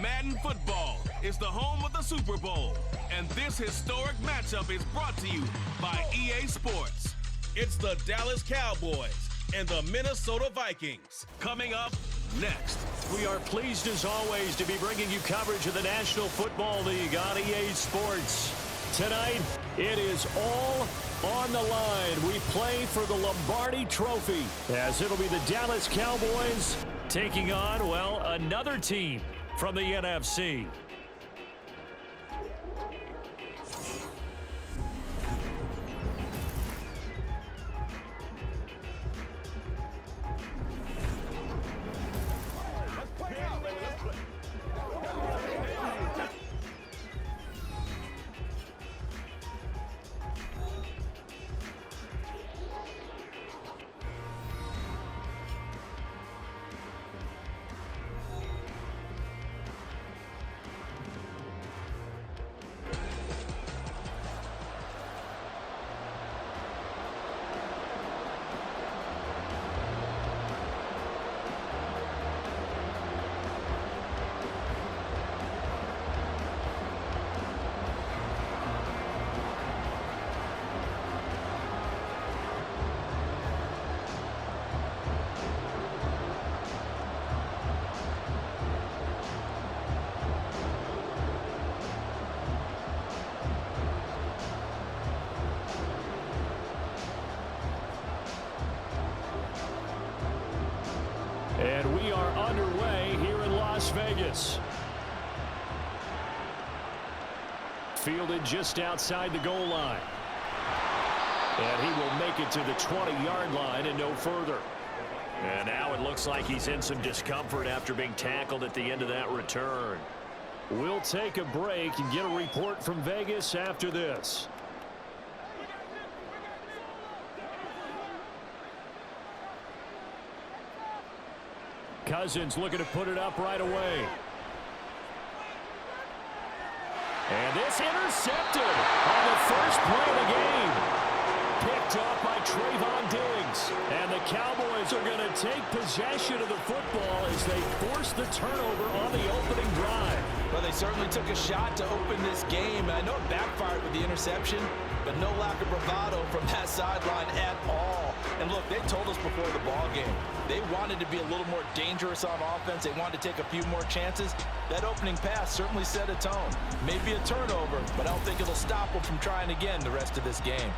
Madden Football is the home of the Super Bowl, and this historic matchup is brought to you by EA Sports. It's the Dallas Cowboys and the Minnesota Vikings. Coming up next. We are pleased as always to be bringing you coverage of the National Football League on EA Sports. Tonight, it is all on the line. We play for the Lombardi Trophy, as it'll be the Dallas Cowboys taking on, well, another team from the NFC. And we are underway here in Las Vegas. Fielded just outside the goal line. And he will make it to the 20-yard line and no further. And now it looks like he's in some discomfort after being tackled at the end of that return. We'll take a break and get a report from Vegas after this. Cousins looking to put it up right away. And this intercepted on the first play of the game. Picked up by Trayvon Diggs. And the Cowboys are going to take possession of the football as they force the turnover on the opening drive. Well, they certainly took a shot to open this game. And I know it backfired with the interception, but no lack of bravado from that sideline at all. And look, they told us before the ball game, they wanted to be a little more dangerous on offense. They wanted to take a few more chances. That opening pass certainly set a tone. Maybe a turnover, but I don't think it'll stop them from trying again the rest of this game.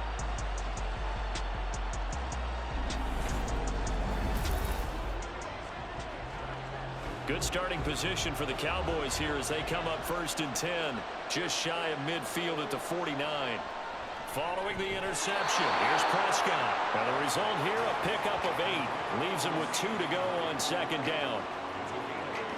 Good starting position for the Cowboys here as they come up 1st and 10, just shy of midfield at the 49. Following the interception, here's Prescott. And the result here, a pickup of 8. Leaves him with 2 to go on 2nd down.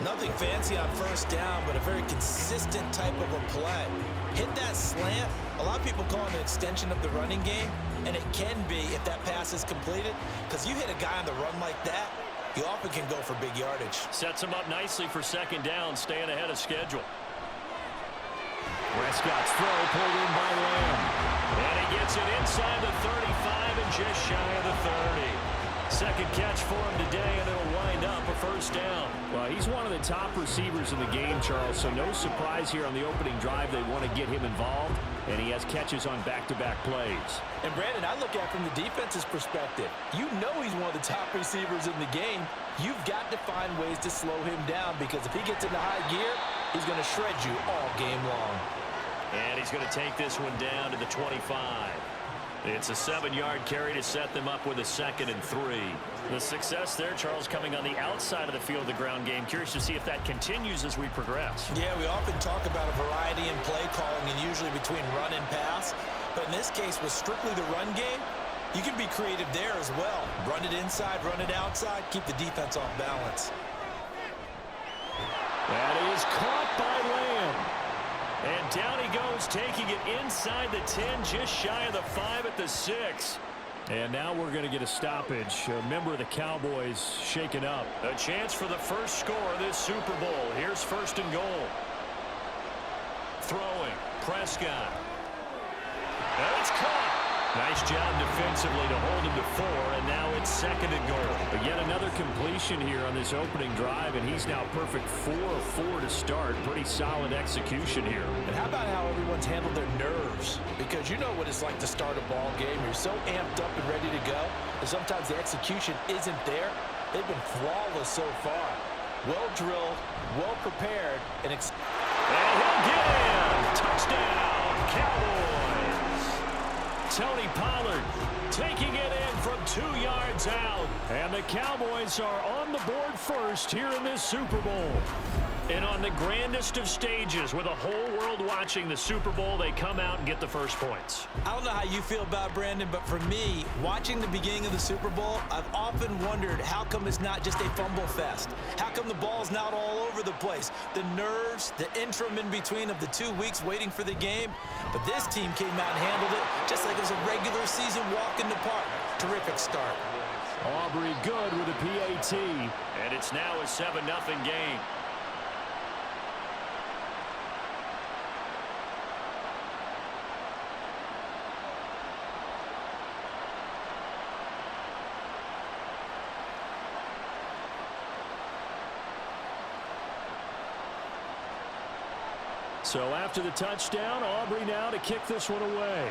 Nothing fancy on 1st down, but a very consistent type of a play. Hit that slant. A lot of people call it an extension of the running game, and it can be if that pass is completed, because you hit a guy on the run like that, you often can go for big yardage. Sets him up nicely for 2nd down, staying ahead of schedule. Prescott's throw pulled in by Lamb. And he gets it inside the 35 and just shy of the 30. Second catch for him today, and it'll wind up a 1st down. Well, he's one of the top receivers in the game, Charles, so no surprise here on the opening drive. They want to get him involved, and he has catches on back-to-back plays. And, Brandon, I look at it from the defense's perspective. You know he's one of the top receivers in the game. You've got to find ways to slow him down, because if he gets into high gear, he's going to shred you all game long. And he's going to take this one down to the 25. It's a 7-yard carry to set them up with a 2nd and 3. The success there, Charles, coming on the outside of the field of the ground game. Curious to see if that continues as we progress. Yeah, we often talk about a variety in play calling and usually between run and pass. But in this case, with strictly the run game, you can be creative there as well. Run it inside, run it outside, keep the defense off balance. That is caught by Lamb. And down he goes, taking it inside the 10, just shy of the 5 at the 6. And now we're going to get a stoppage. A member of the Cowboys shaken up. A chance for the first score of this Super Bowl. Here's 1st and goal. Throwing, Prescott. And it's caught. Nice job defensively to hold him to 4, and now it's 2nd and goal. But yet another completion here on this opening drive, and he's now perfect 4 of 4 to start. Pretty solid execution here. And how about how everyone's handled their nerves? Because you know what it's like to start a ball game. You're so amped up and ready to go, and sometimes the execution isn't there. They've been flawless so far. Well drilled, well prepared, and he'll get in! Touchdown, Cowboys! Tony Pollard taking it in from 2 yards out. And the Cowboys are on the board first here in this Super Bowl. And on the grandest of stages, with the whole world watching the Super Bowl, they come out and get the first points. I don't know how you feel about Brandon, but for me, watching the beginning of the Super Bowl, I've often wondered how come it's not just a fumble fest? How come the ball's not all over the place? The nerves, the interim in between of the 2 weeks waiting for the game. But this team came out and handled it just like it was a regular season walk in the park. Terrific start. Aubrey good with a PAT. And it's now a 7-0 game. So after the touchdown, Aubrey now to kick this one away.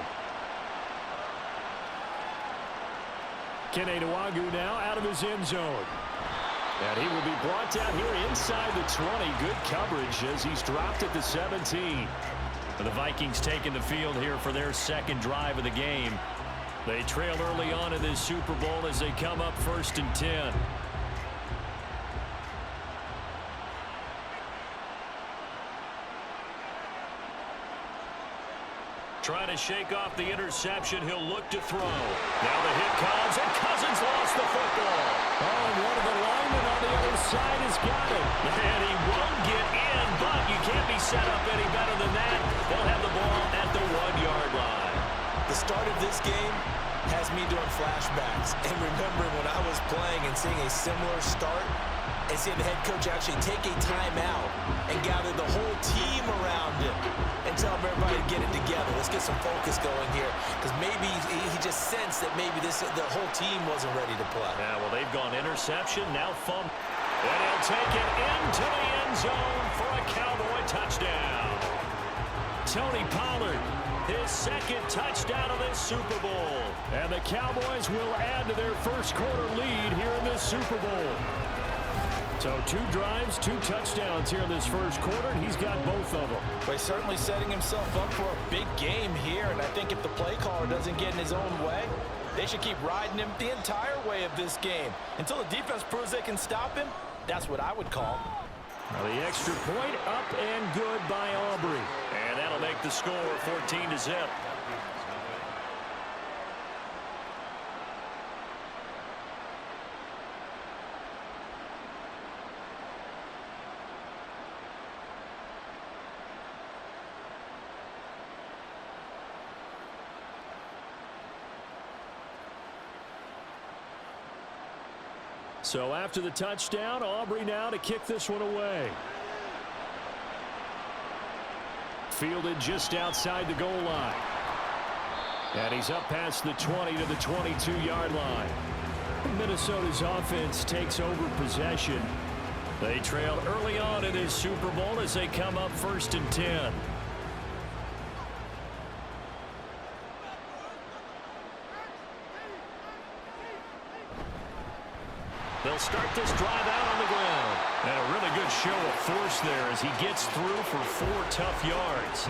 Kene Nwangwu now out of his end zone. And he will be brought down here inside the 20. Good coverage as he's dropped at the 17. The Vikings taking the field here for their 2nd drive of the game. They trail early on in this Super Bowl as they come up 1st and 10. Trying to shake off the interception. He'll look to throw. Now the hit comes, and Cousins lost the football. Oh, and one of the linemen on the other side has got it. And he won't get in, but you can't be set up any better than that. They'll have the ball at the 1-yard line. The start of this game has me doing flashbacks and remembering when I was playing and seeing a similar start and seeing the head coach actually take a timeout and gather the whole team around him and tell everybody to get it together. Let's get some focus going here, because maybe he just sensed that maybe the whole team wasn't ready to play. Yeah, well, they've gone interception, now fumble. And he'll take it into the end zone for a Cowboy touchdown. Tony Pollard, his 2nd touchdown of this Super Bowl. And the Cowboys will add to their first quarter lead here in this Super Bowl. So 2 drives, 2 touchdowns here in this first quarter, and he's got both of them. But he's certainly setting himself up for a big game here, and I think if the play caller doesn't get in his own way, they should keep riding him the entire way of this game. Until the defense proves they can stop him, that's what I would call. Now the extra point up and good by Aubrey. And that'll make the score 14-0. So after the touchdown, Aubrey now to kick this one away. Fielded just outside the goal line. And he's up past the 20 to the 22-yard line. Minnesota's offense takes over possession. They trail early on in this Super Bowl as they come up 1st and 10. They'll start this drive out on the ground. And a really good show of force there as he gets through for 4 tough yards.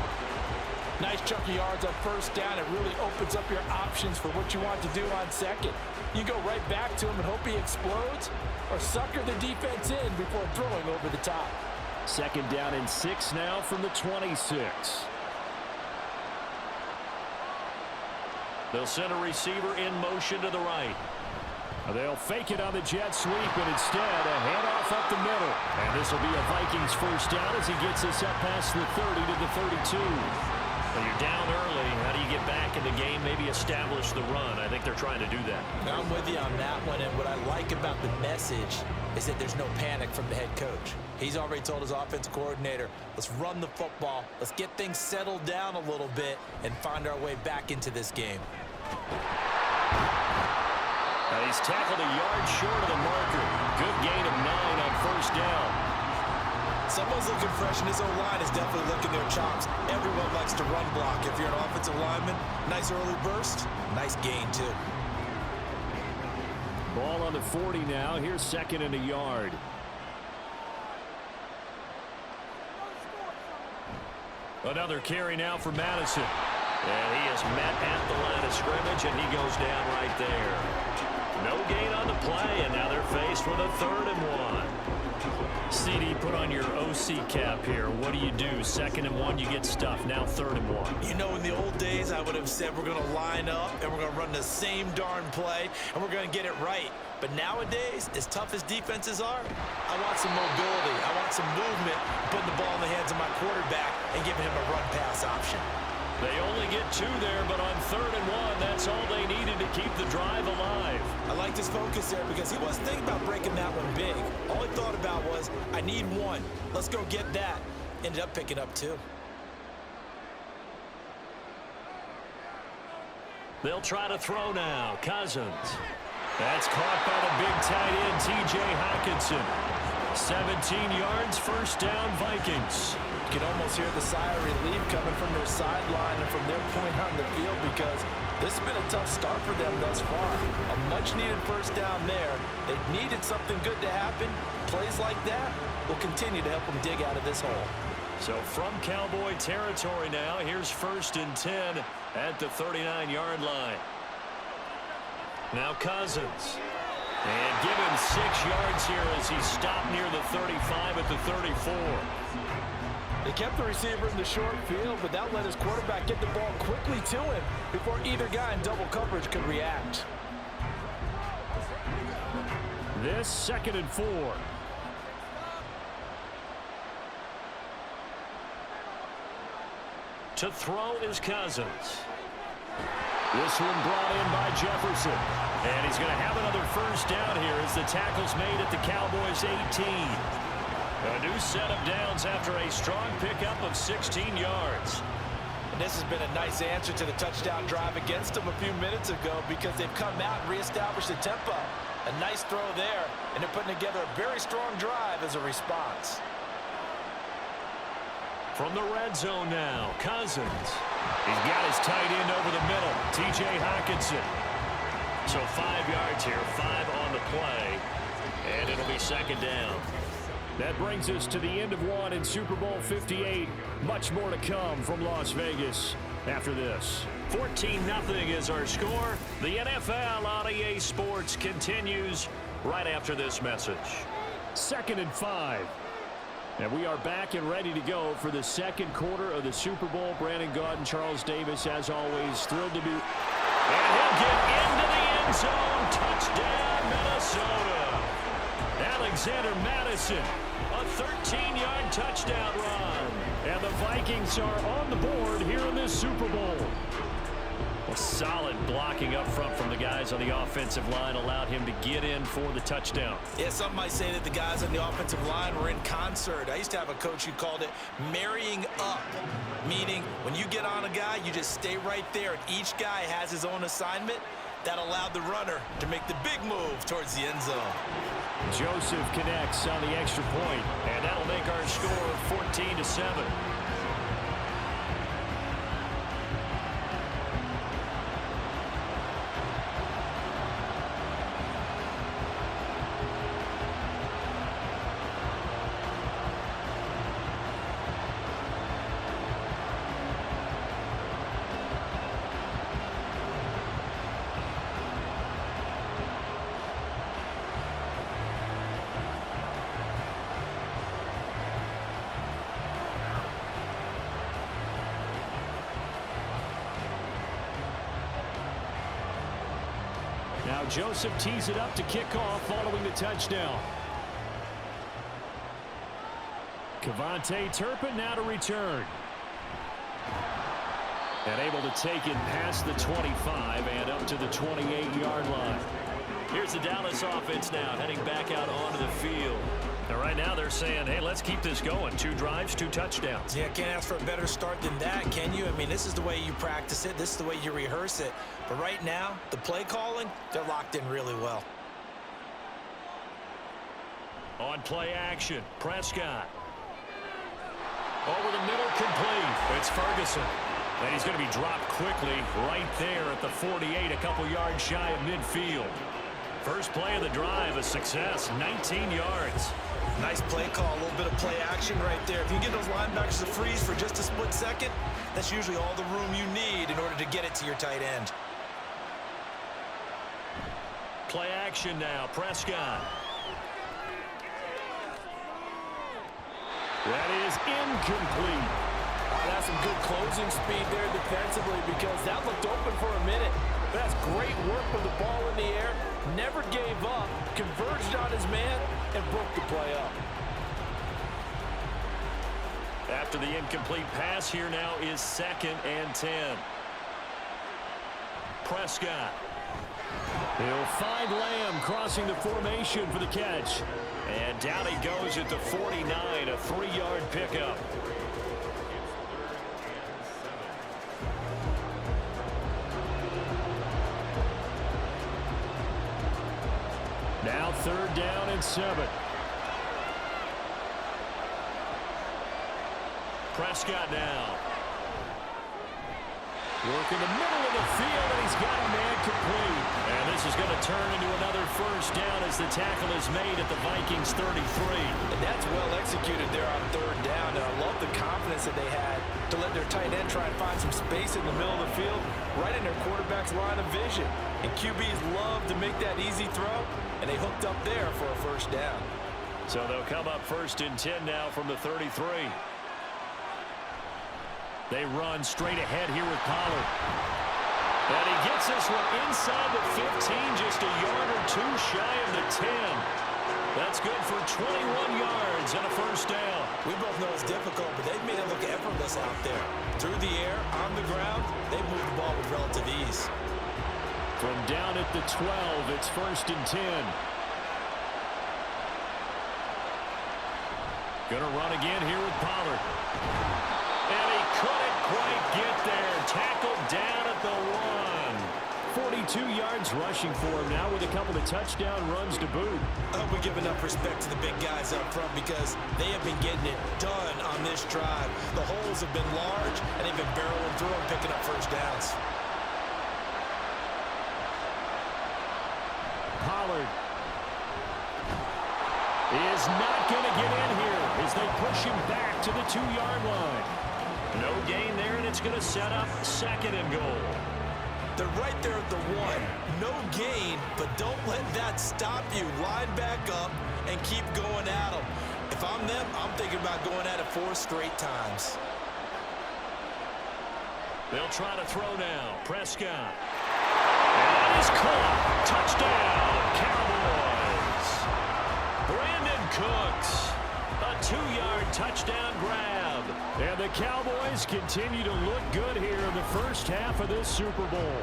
Nice chunk of yards on 1st down. It really opens up your options for what you want to do on 2nd. You go right back to him and hope he explodes, or sucker the defense in before throwing over the top. 2nd down and 6 now from the 26. They'll send a receiver in motion to the right. They'll fake it on the jet sweep, but instead a handoff up the middle. And this will be a Vikings 1st down as he gets us up past the 30 to the 32. Well, you're down early. How do you get back in the game, maybe establish the run? I think they're trying to do that. I'm with you on that one, and what I like about the message is that there's no panic from the head coach. He's already told his offensive coordinator, let's run the football, let's get things settled down a little bit and find our way back into this game. He's tackled a yard short of the marker. Good gain of 9 on first down. Someone's looking fresh, and his O-line is definitely licking their chops. Everyone likes to run block. If you're an offensive lineman, nice early burst, nice gain too. Ball on the 40 now. Here's 2nd and a yard. Another carry now for Madison. And he is met at the line of scrimmage, and he goes down right there. No gain on the play, and now they're faced with a 3rd and 1. CD, put on your OC cap here. What do you do? 2nd and 1, you get stuffed. Now 3rd and 1. You know, in the old days, I would have said we're going to line up, and we're going to run the same darn play, and we're going to get it right. But nowadays, as tough as defenses are, I want some mobility. I want some movement, putting the ball in the hands of my quarterback and giving him a run-pass option. They only get 2 there, but on 3rd and 1, that's all they needed to keep the drive alive. I liked his focus there because he wasn't thinking about breaking that one big. All he thought about was, I need 1. Let's go get that. Ended up picking up 2. They'll try to throw now. Cousins. That's caught by the big tight end, T.J. Hockenson. 17 yards, first down, Vikings. You can almost hear the sigh of relief coming from their sideline and from their point on the field because this has been a tough start for them thus far. A much-needed first down there. They needed something good to happen. Plays like that will continue to help them dig out of this hole. So from Cowboy territory now, here's 1st and 10 at the 39-yard line. Now Cousins. And given 6 yards here as he stopped near the 35 at the 34. They kept the receiver in the short field, but that let his quarterback get the ball quickly to him before either guy in double coverage could react. This 2nd and 4. To throw is Cousins. This one brought in by Jefferson. And he's going to have another first down here as the tackle's made at the Cowboys' 18. A new set of downs after a strong pickup of 16 yards. And this has been a nice answer to the touchdown drive against them a few minutes ago because they've come out and reestablished the tempo. A nice throw there, and they're putting together a very strong drive as a response. From the red zone now, Cousins. He's got his tight end over the middle, T.J. Hockenson. So 5 yards here, 5 on the play, and it'll be 2nd down. That brings us to the end of 1 in Super Bowl 58. Much more to come from Las Vegas after this. 14-0 is our score. The NFL on EA Sports continues right after this message. 2nd and 5. And we are back and ready to go for the 2nd quarter of the Super Bowl. Brandon Gaudin, Charles Davis, as always, thrilled to be. And he'll get into the end zone. Touchdown, Minnesota. Alexander Madison, a 13-yard touchdown run. And the Vikings are on the board here in this Super Bowl. A solid blocking up front from the guys on the offensive line allowed him to get in for the touchdown. Yeah, some might say that the guys on the offensive line were in concert. I used to have a coach who called it marrying up, meaning when you get on a guy, you just stay right there, and each guy has his own assignment. That allowed the runner to make the big move towards the end zone. Joseph connects on the extra point, and that'll make our score 14-7. Now Joseph tees it up to kick off following the touchdown. Kevontae Turpin now to return. And able to take it past the 25 and up to the 28-yard line. Here's the Dallas offense now heading back out onto the field. And right now they're saying, hey, let's keep this going. 2 drives, 2 touchdowns. Yeah, can't ask for a better start than that, can you? I mean, this is the way you practice it. This is the way you rehearse it. But right now, the play calling, they're locked in really well. On play action, Prescott. Over the middle, complete. It's Ferguson. And he's going to be dropped quickly right there at the 48, a couple yards shy of midfield. First play of the drive, a success, 19 yards. Nice play call, a little bit of play action right there. If you can get those linebackers to freeze for just a split second, that's usually all the room you need in order to get it to your tight end. Play action now, Prescott. That is incomplete. That's some good closing speed there defensively because that looked open for a minute. That's great work with the ball in the air. Never gave up, converged on his man, and broke the play up. After the incomplete pass, here now is 2nd and 10. Prescott. He'll find Lamb crossing the formation for the catch. And down he goes at the 49, a 3-yard pickup. Now 3rd down and 7. Prescott now. Working the middle of the field, and he's got a man complete. And this is going to turn into another 1st down as the tackle is made at the Vikings 33. And that's well executed there on 3rd down. And I love the confidence that they had to let their tight end try and find some space in the middle of the field, right in their quarterback's line of vision. And QBs love to make that easy throw, and they hooked up there for a 1st down. So they'll come up 1st and 10 now from the 33. They run straight ahead here with Pollard. And he gets this one inside the 15, just a yard or 2 shy of the 10. That's good for 21 yards and a 1st down. We both know it's difficult, but they've made it look effortless out there. Through the air, on the ground, they move the ball with relative ease. From down at the 12, it's 1st and 10. Gonna run again here with Pollard. And he couldn't quite get there. Tackled down at the 1. 42 yards rushing for him now with a couple of touchdown runs to boot. I hope we give enough respect to the big guys up front because they have been getting it done on this drive. The holes have been large, and they've been barreling through and picking up 1st downs. Pollard is not going to get in here as they push him back to the 2-yard line. No gain there, and it's going to set up 2nd and goal. They're right there at the 1. No gain, but don't let that stop you. Line back up and keep going at them. If I'm them, I'm thinking about going at it 4 straight times. They'll try to throw now. Prescott. And that is caught. Touchdown, Cowboys. Brandon Cooks. A 2-yard touchdown grab. And the Cowboys continue to look good here in the 1st half of this Super Bowl.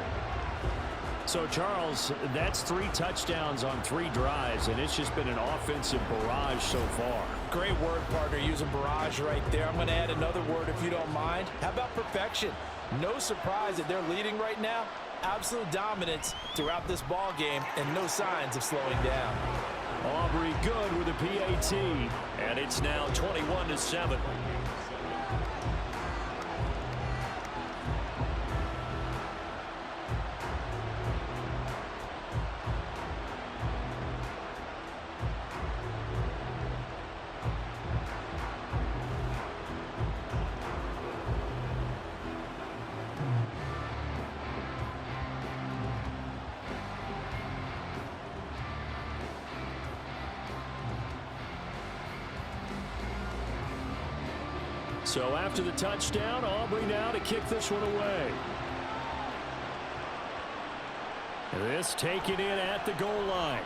So, Charles, that's 3 touchdowns on 3 drives, and it's just been an offensive barrage so far. Great word, partner, using barrage right there. I'm going to add another word if you don't mind. How about perfection? No surprise that they're leading right now. Absolute dominance throughout this ball game and no signs of slowing down. Aubrey good with a PAT, and it's now 21-7. So after the touchdown, Aubrey now to kick this one away. This taken in at the goal line.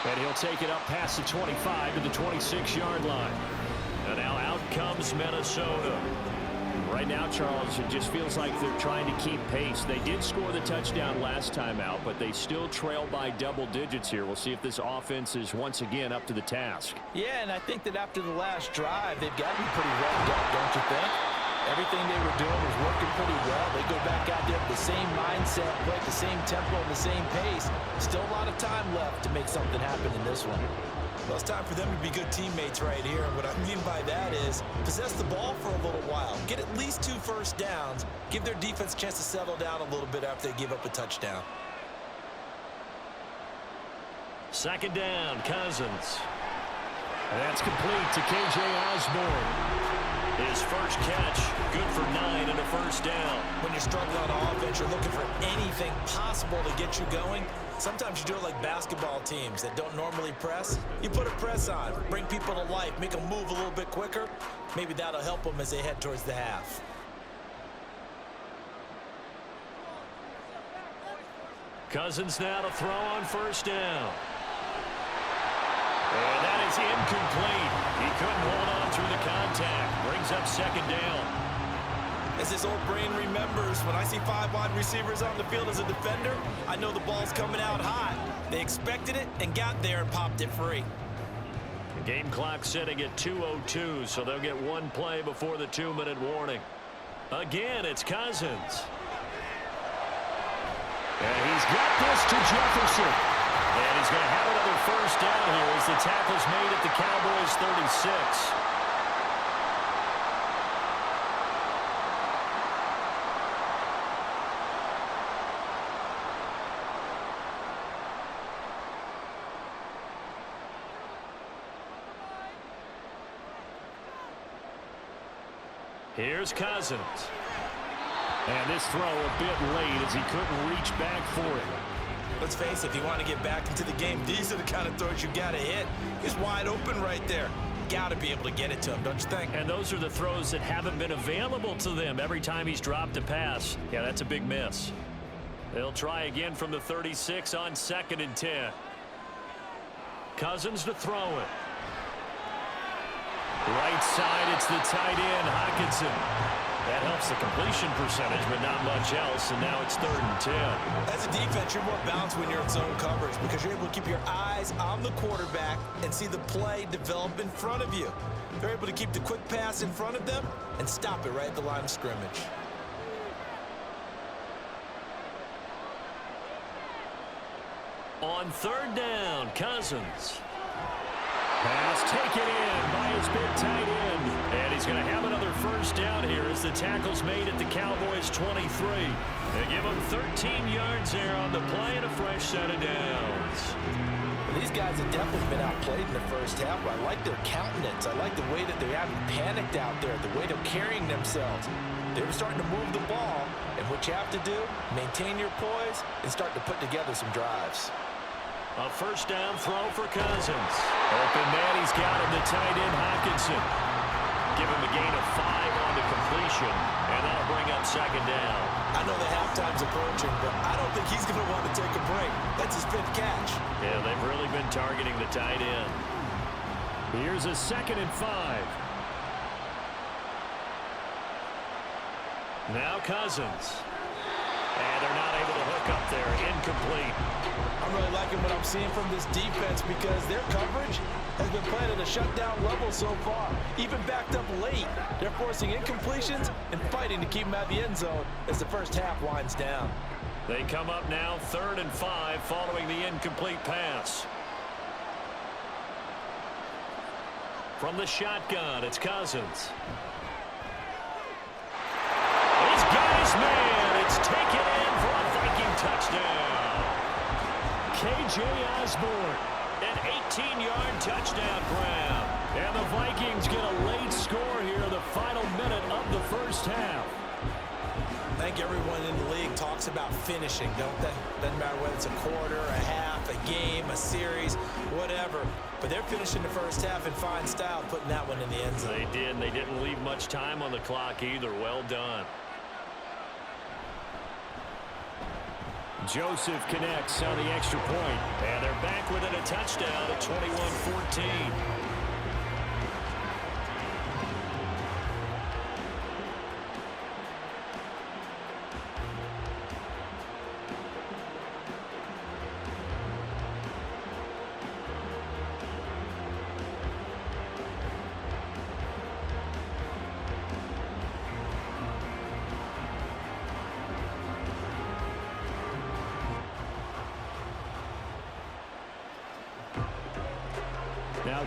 And he'll take it up past the 25 to the 26-yard line. And now out comes Minnesota. Right now, Charles, it just feels like they're trying to keep pace. They did score the touchdown last time out, but they still trail by double digits here. We'll see if this offense is once again up to the task. Yeah, and I think that after the last drive, they've got to be pretty revved up, don't you think? Everything they were doing was working pretty well. They go back out there with the same mindset, play at the same tempo and the same pace. Still a lot of time left to make something happen in this one. Well, it's time for them to be good teammates right here. And what I mean by that is possess the ball for a little while. Get at least 2 first downs. Give their defense a chance to settle down a little bit after they give up a touchdown. Second down, Cousins. That's complete to K.J. Osborne. His first catch, good for 9 and a first down. When you're struggling on offense, you're looking for anything possible to get you going. Sometimes you do it like basketball teams that don't normally press. You put a press on, bring people to life, make them move a little bit quicker. Maybe that'll help them as they head towards the half. Cousins now to throw on first down. And that is incomplete. He couldn't hold on through the contact. Brings up second down. As his old brain remembers, when I see 5 wide receivers on the field as a defender, I know the ball's coming out hot. They expected it and got there and popped it free. The game clock setting at 2:02, so they'll get one play before the 2-minute warning. Again, it's Cousins. And he's got this to Jefferson. And he's going to have another first down here as the tackle's made at the Cowboys' 36. Here's Cousins. And this throw a bit late as he couldn't reach back for it. Let's face it, if you want to get back into the game, these are the kind of throws you got to hit. He's wide open right there. Got to be able to get it to him, don't you think? And those are the throws that haven't been available to them every time he's dropped a pass. Yeah, that's a big miss. They'll try again from the 36 on 2nd and 10. Cousins to throw it. Right side, it's the tight end, Hockenson. That helps the completion percentage, but not much else, and now it's 3rd and 10. As a defense, you're more balanced when you're in zone coverage because you're able to keep your eyes on the quarterback and see the play develop in front of you. They're able to keep the quick pass in front of them and stop it right at the line of scrimmage. On 3rd down, Cousins. Pass taken in by his big tight end. And he's going to have another first down here as the tackle's made at the Cowboys' 23. They give him 13 yards there on the play and a fresh set of downs. Well, these guys have definitely been outplayed in the first half. I like their countenance. I like the way that they haven't panicked out there, the way they're carrying themselves. They were starting to move the ball, and what you have to do, maintain your poise and start to put together some drives. A first down throw for Cousins. Open man, he's got him, the tight end, Hockenson. Give him a gain of 5 on the completion, and that'll bring up second down. I know the halftime's approaching, but I don't think he's going to want to take a break. That's his 5th catch. Yeah, they've really been targeting the tight end. Here's a 2nd and 5. Now Cousins. And they're not able to hook up there. Incomplete. I'm really liking what I'm seeing from this defense because their coverage has been playing at a shutdown level so far. Even backed up late, they're forcing incompletions and fighting to keep them out of the end zone as the first half winds down. They come up now 3rd and 5 following the incomplete pass. From the shotgun, it's Cousins. He's got his man. It's taken in for a Viking touchdown. K.J. Osborne, an 18-yard touchdown grab. And the Vikings get a late score here in the final minute of the first half. I think everyone in the league talks about finishing, don't they? Doesn't matter whether it's a quarter, a half, a game, a series, whatever. But they're finishing the first half in fine style, putting that one in the end zone. They did, and they didn't leave much time on the clock either. Well done. Joseph connects on the extra point, and they're back within a touchdown at 21-14.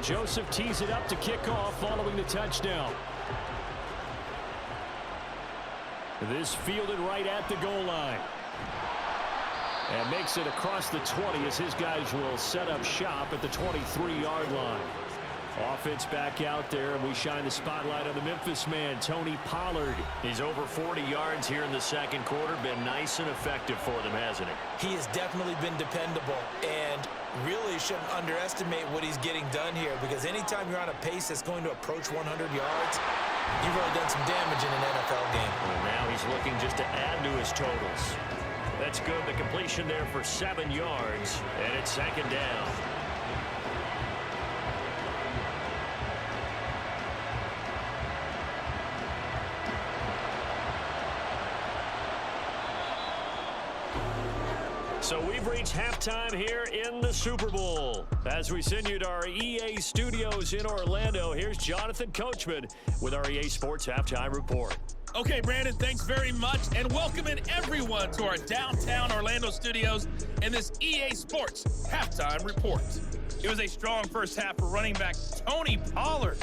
Joseph tees it up to kick off following the touchdown. This fielded right at the goal line. And makes it across the 20 as his guys will set up shop at the 23-yard line. Offense back out there, and we shine the spotlight on the Memphis man, Tony Pollard. He's over 40 yards here in the second quarter. Been nice and effective for them, hasn't he? He has definitely been dependable, and really shouldn't underestimate what he's getting done here, because anytime you're on a pace that's going to approach 100 yards, you've really done some damage in an NFL game. Well, now he's looking just to add to his totals. That's good. The completion there for 7 yards, and it's second down. So we've reached halftime here in the Super Bowl. As we send you to our EA studios in Orlando, here's Jonathan Coachman with our EA Sports Halftime Report. Okay, Brandon, thanks very much, and welcome in everyone to our downtown Orlando studios and this EA Sports Halftime Report. It was a strong first half for running back Tony Pollard.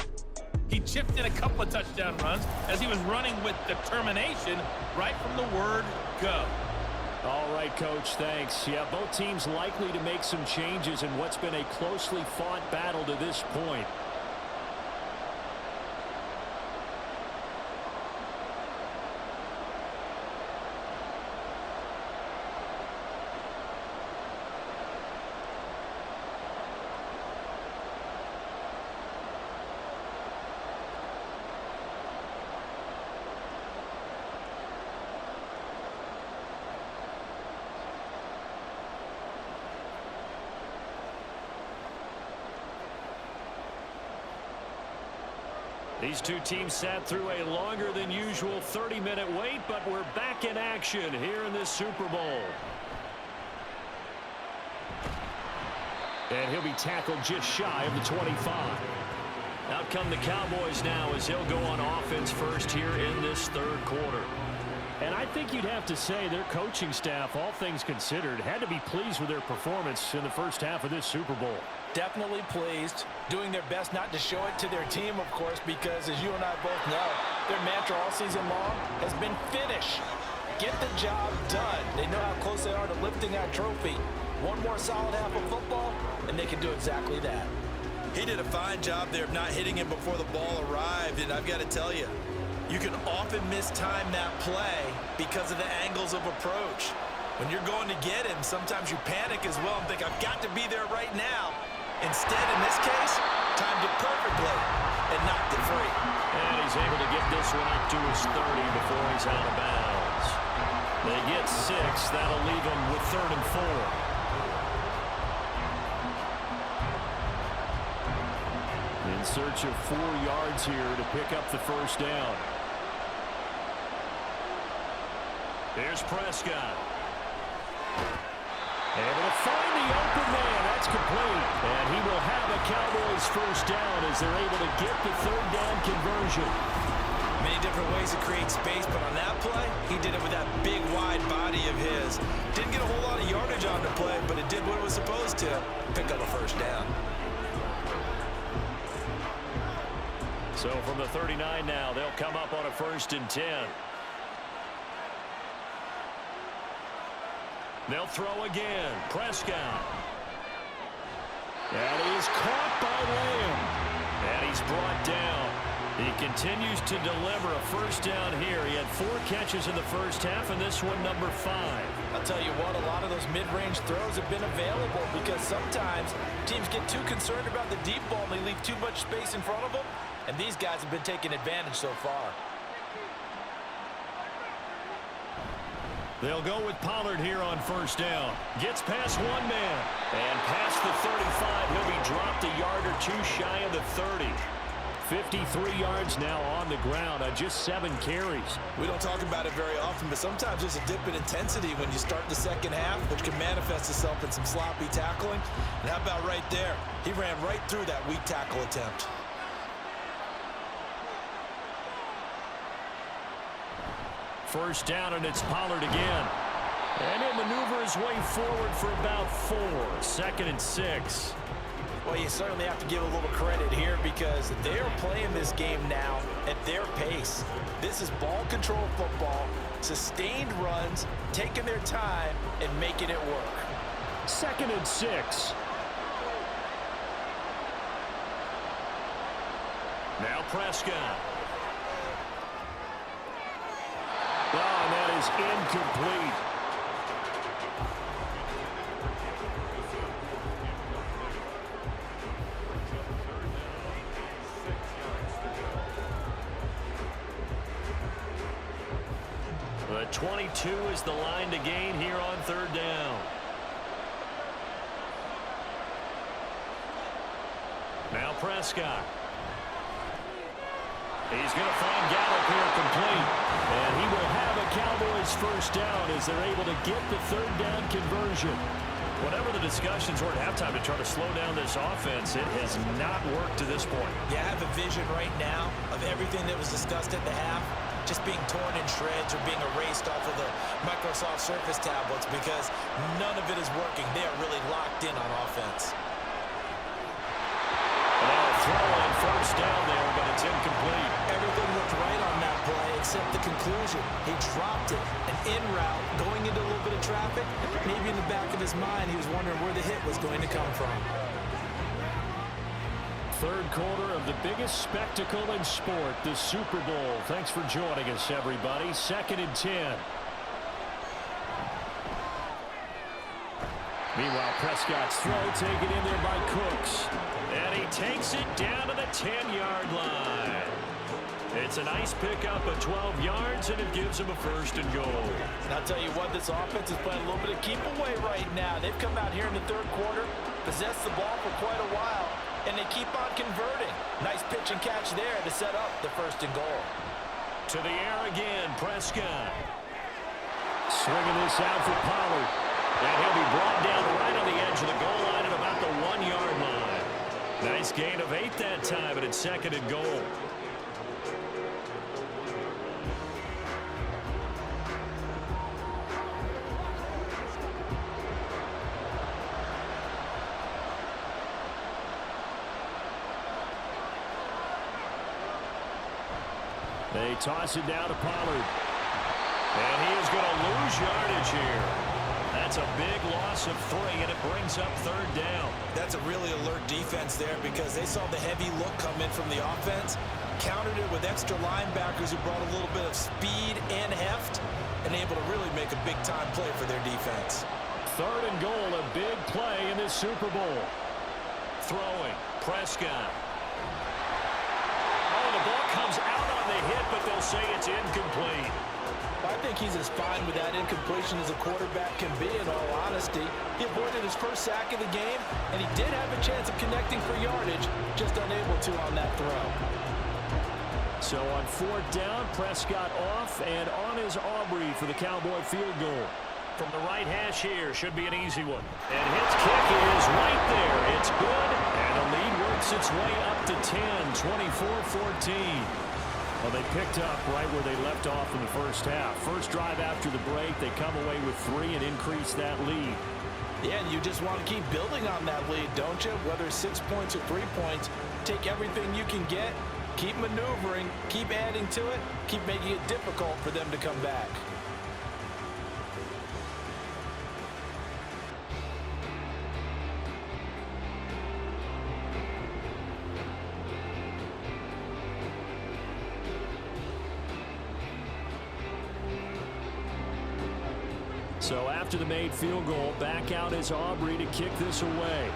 He chipped in a couple of touchdown runs as he was running with determination right from the word go. All right, Coach, thanks. Yeah, both teams likely to make some changes in what's been a closely fought battle to this point. These two teams sat through a longer than usual 30-minute wait, but we're back in action here in this Super Bowl. And he'll be tackled just shy of the 25. Out come the Cowboys now as they'll go on offense first here in this third quarter. And I think you'd have to say their coaching staff, all things considered, had to be pleased with their performance in the first half of this Super Bowl. Definitely pleased, doing their best not to show it to their team, of course, because as you and I both know, their mantra all season long has been finish. Get the job done. They know how close they are to lifting that trophy. One more solid half of football, and they can do exactly that. He did a fine job there of not hitting him before the ball arrived, and I've got to tell you, you can often mistime that play because of the angles of approach. When you're going to get him, sometimes you panic as well and think, I've got to be there right now. Instead, in this case, timed it perfectly and knocked it free. And he's able to get this one up to his 30 before he's out of bounds. They get 6. That'll leave them with 3rd and 4. In search of 4 yards here to pick up the first down. Here's Prescott. Able to find the open man. That's complete. And he will have a Cowboys first down as they're able to get the 3rd down conversion. Many different ways to create space, but on that play, he did it with that big, wide body of his. Didn't get a whole lot of yardage on the play, but it did what it was supposed to. Pick up a first down. So from the 39 now, they'll come up on a 1st and 10. They'll throw again. Prescott. That is caught by Lamb. And he's brought down. He continues to deliver a first down here. He had 4 catches in the first half, and this one number 5. I'll tell you what, a lot of those mid-range throws have been available because sometimes teams get too concerned about the deep ball and they leave too much space in front of them, and these guys have been taking advantage so far. They'll go with Pollard here on first down. Gets past one man. And past the 35, he'll be dropped a yard or 2 shy of the 30. 53 yards now on the ground on just 7 carries. We don't talk about it very often, but sometimes there's a dip in intensity when you start the second half, which can manifest itself in some sloppy tackling. And how about right there? He ran right through that weak tackle attempt. First down, and it's Pollard again. And he'll maneuver his way forward for about 4. 2nd and 6. Well, you certainly have to give a little credit here because they are playing this game now at their pace. This is ball control football, sustained runs, taking their time and making it work. 2nd and 6. Now Prescott. Oh, and that is incomplete. But 22 is the line to gain here on 3rd down. Now Prescott. He's going to find Gallup here complete. And he will have a Cowboys 1st down as they're able to get the 3rd down conversion. Whatever the discussions were at halftime to try to slow down this offense, it has not worked to this point. Yeah, I have a vision right now of everything that was discussed at the half just being torn in shreds or being erased off of the Microsoft Surface tablets because none of it is working. They are really locked in on offense. Throw on 1st down there, but it's incomplete. Everything looked right on that play except the conclusion. He dropped it, an in route, going into a little bit of traffic. Maybe in the back of his mind, he was wondering where the hit was going to come from. 3rd quarter of the biggest spectacle in sport, the Super Bowl. Thanks for joining us, everybody. 2nd and 10. Meanwhile, Prescott's throw taken in there by Cooks. And he takes it down to the 10-yard line. It's a nice pickup of 12 yards, and it gives him a 1st and goal. And I'll tell you what, this offense is playing a little bit of keep away right now. They've come out here in the 3rd quarter, possessed the ball for quite a while, and they keep on converting. Nice pitch and catch there to set up the 1st and goal. To the air again, Prescott. Swinging this out for Pollard. And he'll be brought down right on the edge of the goal line at about the 1-yard line. Nice gain of 8 that time, and it's 2nd and goal. They toss it down to Pollard. And he is going to lose yardage here. That's a big loss of 3, and it brings up 3rd down. That's a really alert defense there because they saw the heavy look come in from the offense, countered it with extra linebackers who brought a little bit of speed and heft, and able to really make a big-time play for their defense. 3rd and goal, a big play in this Super Bowl. Throwing, Prescott. Oh, the ball comes out on the hit, but they'll say it's incomplete. I think he's as fine with that incompletion as a quarterback can be, in all honesty. He avoided his 1st sack of the game, and he did have a chance of connecting for yardage, just unable to on that throw. So on 4th down, Prescott off, and on is Aubrey for the Cowboy field goal. From the right hash here, should be an easy one. And his kick is right there. It's good, and the lead works its way up to 10, 24-14. Well, they picked up right where they left off in the 1st half. First drive after the break, they come away with 3 and increase that lead. Yeah, and you just want to keep building on that lead, don't you? Whether it's 6 points or 3 points, take everything you can get, keep maneuvering, keep adding to it, keep making it difficult for them to come back. So after the made field goal, back out is Aubrey to kick this away.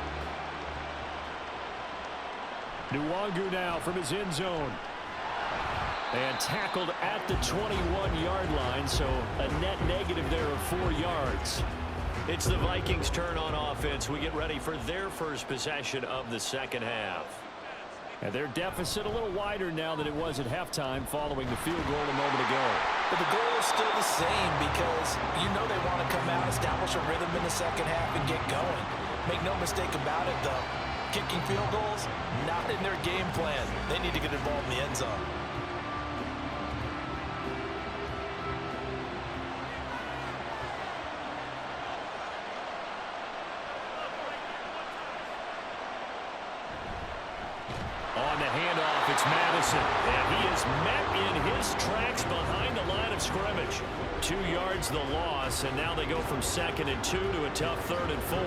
Nwangu now from his end zone. And tackled at the 21-yard line, so a net negative there of 4 yards. It's the Vikings' turn on offense. We get ready for their first possession of the 2nd half. And their deficit a little wider now than it was at halftime following the field goal a moment ago. But the goal is still the same because you know they want to come out, establish a rhythm in the 2nd half, and get going. Make no mistake about it, though. Kicking field goals, not in their game plan. They need to get involved in the end zone. Addison, and he is met in his tracks behind the line of scrimmage. 2 yards the loss, and now they go from 2nd and 2 to a tough 3rd and 4.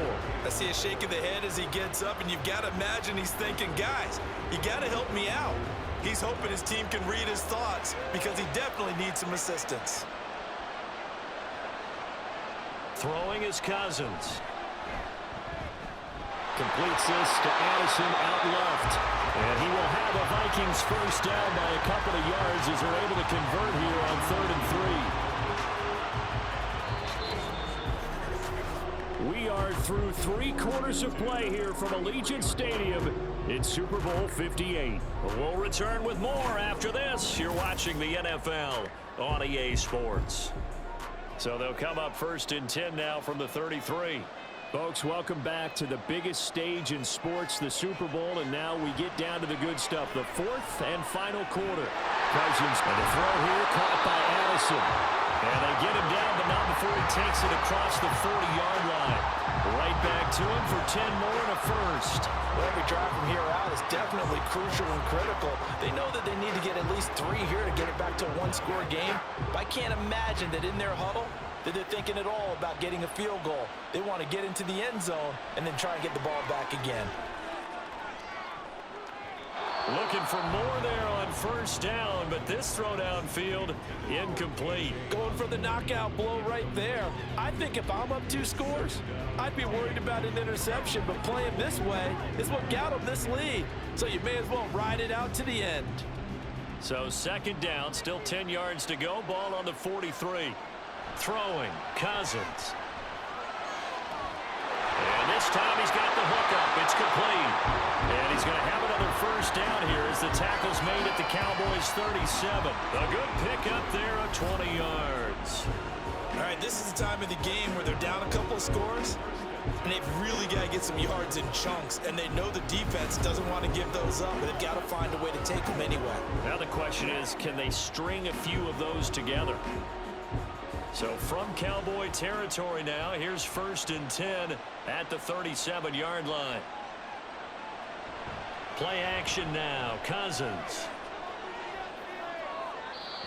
I see a shake of the head as he gets up, and you've got to imagine he's thinking, guys, you got to help me out. He's hoping his team can read his thoughts because he definitely needs some assistance. Throwing is Cousins. Completes this to Addison out left. And he will have a Vikings first down by a couple of yards as they're able to convert here on 3rd and 3. We are through 3 quarters of play here from Allegiant Stadium. It's Super Bowl 58. We'll return with more after this. You're watching the NFL on EA Sports. So they'll come up 1st and 10 now from the 33. Folks, welcome back to the biggest stage in sports, the Super Bowl, and now we get down to the good stuff, the 4th and final quarter. Cousins, and the throw here caught by Addison. And they get him down, but not before he takes it across the 40-yard line. Right back to him for 10 more and a first. Well, every drive from here out is definitely crucial and critical. They know that they need to get at least 3 here to get it back to a 1-score game. But I can't imagine that in their huddle that they're thinking at all about getting a field goal. They want to get into the end zone and then try and get the ball back again. Looking for more there on first down, but this throw downfield incomplete. Going for the knockout blow right there. I think if I'm up 2 scores, I'd be worried about an interception, but playing this way is what got them this lead. So you may as well ride it out to the end. So 2nd down, still 10 yards to go. Ball on the 43. Throwing, Cousins. And this time he's got the hookup. It's complete. And he's going to have another first down here as the tackle's made at the Cowboys 37. A good pickup there of 20 yards. All right, this is the time of the game where they're down a couple of scores, and they've really got to get some yards in chunks, and they know the defense doesn't want to give those up, but they've got to find a way to take them anyway. Now the question is, can they string a few of those together? So from Cowboy territory now, here's 1st and 10 at the 37-yard line. Play action now, Cousins.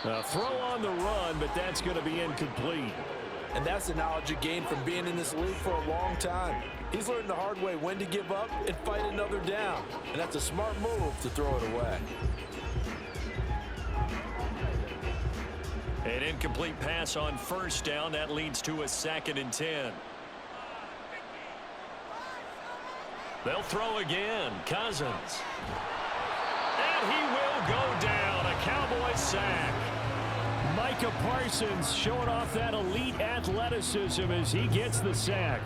A throw on the run, but that's going to be incomplete. And that's the knowledge he gained from being in this league for a long time. He's learned the hard way when to give up and fight another down. And that's a smart move to throw it away. An incomplete pass on first down. That leads to a 2nd and 10. They'll throw again. Cousins. And he will go down. A Cowboys sack. Micah Parsons showing off that elite athleticism as he gets the sack.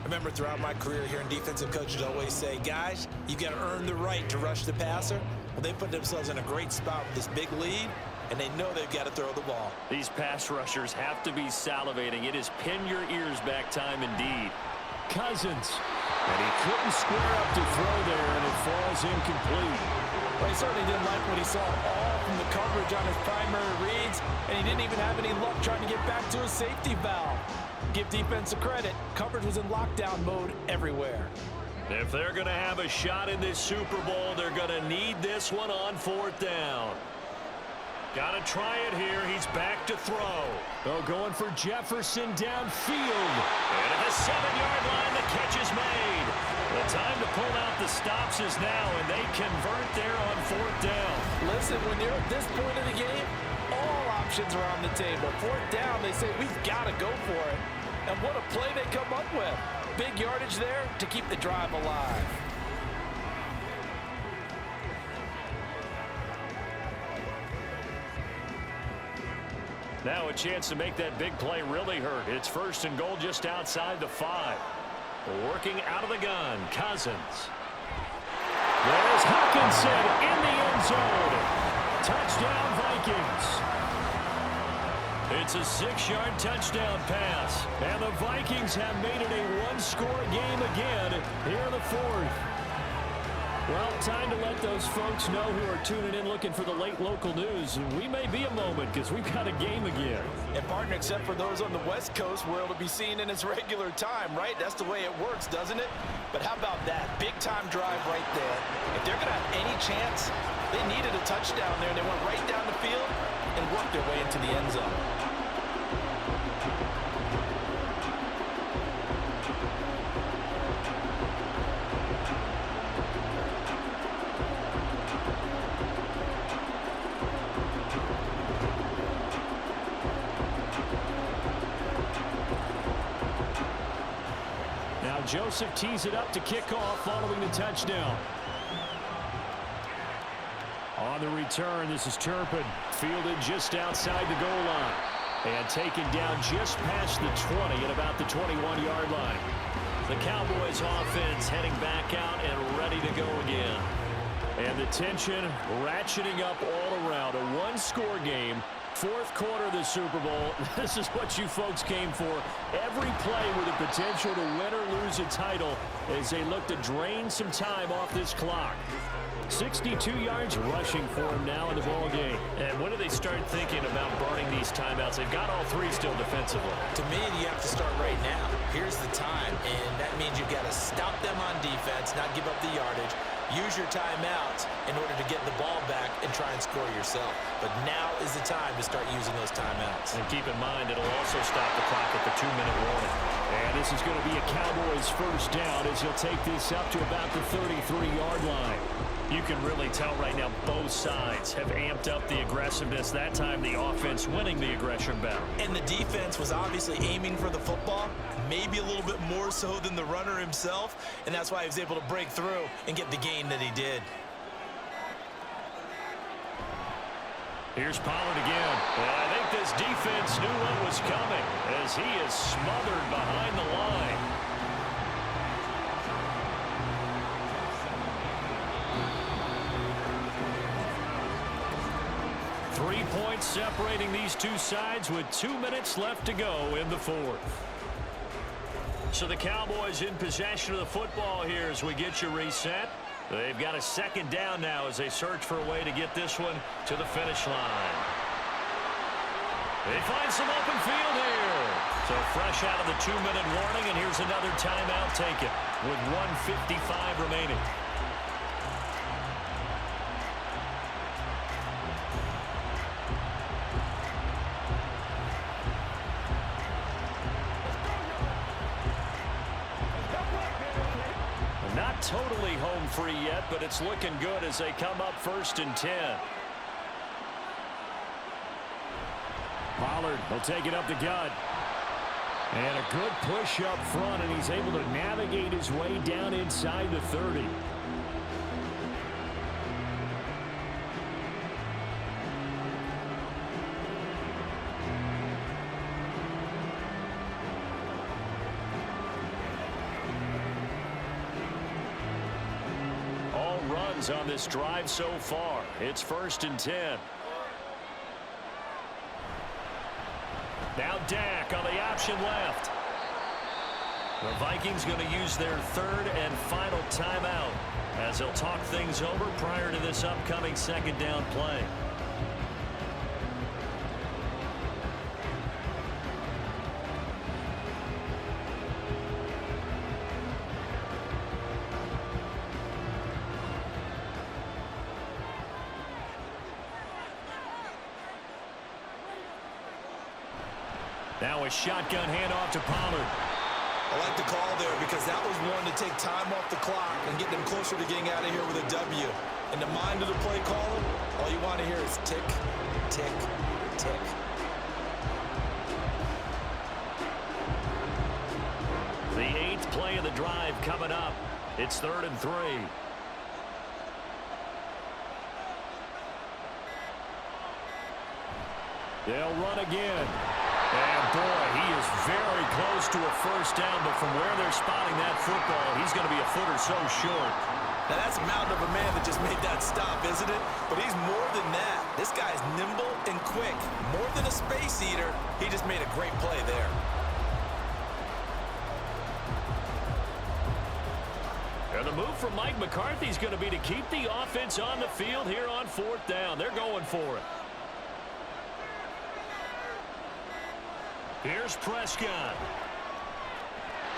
I remember throughout my career hearing defensive coaches always say, guys, you got to earn the right to rush the passer. Well, they put themselves in a great spot with this big lead, and they know they've got to throw the ball. These pass rushers have to be salivating. It is pin your ears back time indeed. Cousins. And he couldn't square up to throw there, and it falls incomplete. Well, he certainly didn't like what he saw all from the coverage on his primary reads, and he didn't even have any luck trying to get back to his safety valve. Give defense a credit. Coverage was in lockdown mode everywhere. If they're going to have a shot in this Super Bowl, they're going to need this one on 4th down. Got to try it here. He's back to throw. Oh, going for Jefferson downfield. And at the 7-yard line, the catch is made. The time to pull out the stops is now, and they convert there on 4th down. Listen, when you're at this point of the game, all options are on the table. 4th down, they say, we've got to go for it. And what a play they come up with. Big yardage there to keep the drive alive. Now a chance to make that big play really hurt. It's 1st and goal just outside the 5. Working out of the gun, Cousins. There's Hawkinson in the end zone. Touchdown, Vikings. It's a 6-yard touchdown pass. And the Vikings have made it a 1-score game again here in the 4th. Well, time to let those folks know who are tuning in looking for the late local news. And we may be a moment because we've got a game again. And partner, except for those on the West Coast, where it'll be seen in its regular time, right? That's the way it works, doesn't it? But how about that big time drive right there? If they're going to have any chance They needed a touchdown there, and they went right down the field and worked their way into the end zone. Now Joseph tees it up to kick off following the touchdown. On the return, this is Turpin, fielded just outside the goal line and taken down just past the 20 at about the 21-yard line. The Cowboys offense heading back out and ready to go again. And the tension ratcheting up all around. A one-score game. Fourth quarter of the Super Bowl. This is what you folks came for. Every play with the potential to win or lose a title as they look to drain some time off this clock. 62 yards rushing for him now in the ball game. And when do they start thinking about burning these timeouts? They've got all three still defensively. To me, you have to start right now. Here's the time, and that means you've got to stop them on defense, not give up the yardage. Use your timeouts in order to get the ball back and try and score yourself. But now is the time to start using those timeouts. And keep in mind, it'll also stop the clock at the 2-minute warning. And this is going to be a Cowboys first down as he'll take this up to about the 33-yard line. You can really tell right now both sides have amped up the aggressiveness. That time the offense winning the aggression battle. And the defense was obviously aiming for the football, maybe a little bit more so than the runner himself, and that's why he was able to break through and get the gain that he did. Here's Pollard again. And I think this defense knew what was coming as he is smothered behind the line. Three points separating these two sides with 2 minutes left to go in the fourth. So the Cowboys in possession of the football here as we get you reset. They've got a second down now as they search for a way to get this one to the finish line. They find some open field here. So fresh out of the 2-minute warning, and here's another timeout taken with 1:55 remaining. Not totally home free yet, but it's looking good as they come up 1st and 10. Pollard will take it up the gut. And a good push up front, and he's able to navigate his way down inside the 30. All runs on this drive so far. It's 1st and 10. Now Dak on the option left. The Vikings going to use their third and final timeout as they'll talk things over prior to this upcoming second down play. Now a shotgun handoff to Pollard. I like the call there because that was one to take time off the clock and get them closer to getting out of here with a W. In the mind of the play caller, all you want to hear is tick, tick, tick. The 8th play of the drive coming up. It's 3rd and 3. They'll run again. And boy, he is very close to a first down, but from where they're spotting that football, he's going to be a foot or so short. Now that's a mountain of a man that just made that stop, isn't it? But he's more than that. This guy's nimble and quick. More than a space eater, he just made a great play there. And the move from Mike McCarthy is going to be to keep the offense on the field here on 4th down. They're going for it. Here's Prescott.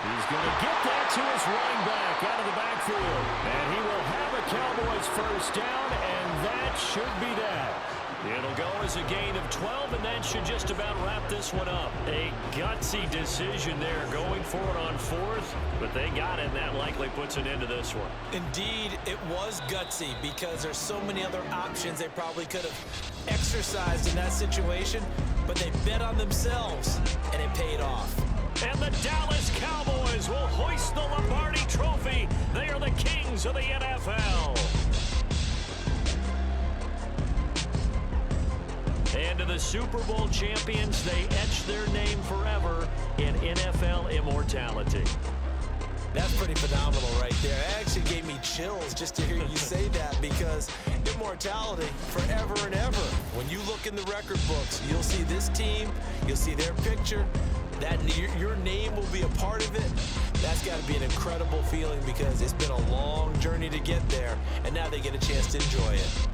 He's going to get that to his running back out of the backfield. And he will have a Cowboys first down, and that should be that. It'll go as a gain of 12, and that should just about wrap this one up. A gutsy decision there, going for it on fourth, but they got it, and that likely puts an end to this one. Indeed, it was gutsy because there's so many other options they probably could have exercised in that situation, but they bet on themselves, and it paid off. And the Dallas Cowboys will hoist the Lombardi Trophy. They are the kings of the NFL. And to the Super Bowl champions, they etch their name forever in NFL immortality. That's pretty phenomenal right there. It actually gave me chills just to hear you say that, because immortality forever and ever. When you look in the record books, you'll see this team, you'll see their picture, that your name will be a part of it. That's got to be an incredible feeling, because it's been a long journey to get there, and now they get a chance to enjoy it.